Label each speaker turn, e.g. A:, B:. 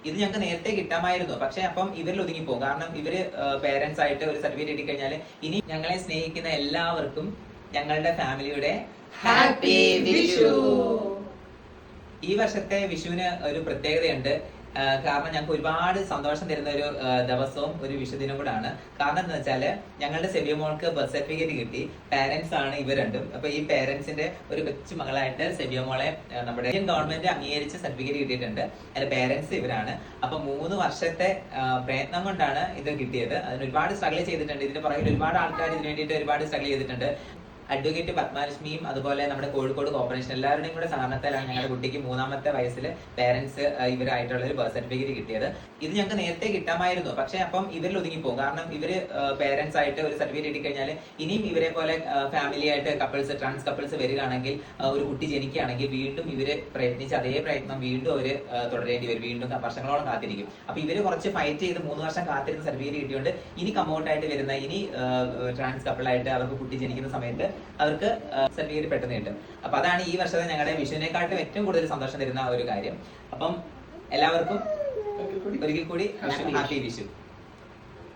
A: ഇത് ഞങ്ങൾക്ക് നേരത്തെ കിട്ടാമായിരുന്നു. പക്ഷെ അപ്പം ഇവരിൽ ഒതുങ്ങിപ്പോകും. കാരണം ഇവര് പേരൻസ് ആയിട്ട് ഒരു സർട്ടിഫിക്കറ്റ് കിട്ടിക്കഴിഞ്ഞാൽ ഇനി ഞങ്ങളെ സ്നേഹിക്കുന്ന എല്ലാവർക്കും ഞങ്ങളുടെ ഫാമിലിയുടെ ഹാപ്പി വിഷു. ഈ വർഷത്തെ വിഷുവിന് ഒരു പ്രത്യേകതയുണ്ട്. കാരണം ഞങ്ങൾക്ക് ഒരുപാട് സന്തോഷം തരുന്ന ഒരു ദിവസവും ഒരു വിഷുദിനം കൂടാണ്. കാരണം എന്താ വെച്ചാല് ഞങ്ങളുടെ സെബിയ മോൾക്ക് ബർത്ത് സർട്ടിഫിക്കറ്റ് കിട്ടി. പാരന്റ്സ് ആണ് ഇവർ രണ്ടും. അപ്പൊ ഈ പാരന്റ്സിന്റെ ഒരു കൊച്ചു മകളായിട്ട് സെബിയ മോളെ നമ്മുടെ ഇന്ത്യൻ ഗവൺമെന്റ് അംഗീകരിച്ച് സർട്ടിഫിക്കറ്റ് കിട്ടിയിട്ടുണ്ട്. അതിന്റെ പാരന്റ്സ് ഇവരാണ്. അപ്പൊ 3 വർഷത്തെ പ്രയത്നം കൊണ്ടാണ് ഇത് കിട്ടിയത്. അതിന് ഒരുപാട് സ്ട്രഗിൾ ചെയ്തിട്ടുണ്ട്. ഇതിന് പുറകിൽ ഒരുപാട് ആൾക്കാർ ഇതിന് വേണ്ടിയിട്ട് ഒരുപാട് സ്ട്രഗിൾ ചെയ്തിട്ടുണ്ട്. അഡ്വക്കേറ്റ് പത്മലക്ഷ്മിയും അതുപോലെ നമ്മുടെ കോഴിക്കോട് കോർപ്പറേഷൻ എല്ലാവരുടെയും കൂടെ സഹകരണത്തിലാണ് ഞങ്ങളുടെ കുട്ടിക്ക് 3ാമത്തെ വയസ്സിൽ പേരൻസ് ഇവരായിട്ടുള്ള ഒരു ബർത്ത് സർട്ടിഫിക്കറ്റ് കിട്ടിയത്. ഇത് ഞങ്ങൾക്ക് നേരത്തെ കിട്ടാമായിരുന്നു. പക്ഷെ അപ്പം ഇവരിൽ ഒതുങ്ങിപ്പോകും. കാരണം ഇവര് പേരൻസ് ആയിട്ട് ഒരു സർട്ടിഫിക്കറ്റ് കിട്ടിക്കഴിഞ്ഞാൽ ഇനിയും ഇവരെ പോലെ ഫാമിലി ആയിട്ട് കപ്പിൾസ് ട്രാൻസ് കപ്പിൾസ് വരികയാണെങ്കിൽ ഒരു കുട്ടി ജനിക്കുകയാണെങ്കിൽ വീണ്ടും ഇവര് പ്രയത്നിച്ച് അതേ പ്രയത്നം വീണ്ടും അവര് തുടരേണ്ടി വരും. വീണ്ടും വർഷങ്ങളോളം കാത്തിരിക്കും. അപ്പൊ ഇവര് കുറച്ച് ഫൈറ്റ് ചെയ്ത് 3 വർഷം കാത്തിരുന്ന സർട്ടിഫിക്കറ്റ് കിട്ടിയോണ്ട് ഇനി കമൗട്ടായിട്ട് വരുന്ന ഇനി ട്രാൻസ് കപ്പിളായിട്ട് അവർക്ക് കുട്ടി ജനിക്കുന്ന സമയത്ത് അവർക്ക് സർട്ടിഫിക്കറ്റ് പെട്ടെന്ന് കിട്ടും. അപ്പൊ അതാണ് ഈ വർഷത്തെ ഞങ്ങളുടെ വിഷുവിനെക്കാട്ടും ഏറ്റവും കൂടുതൽ സന്തോഷം തരുന്ന ഒരു കാര്യം. അപ്പം എല്ലാവർക്കും ഒരിക്കൽ കൂടി ഹാപ്പി വിഷു.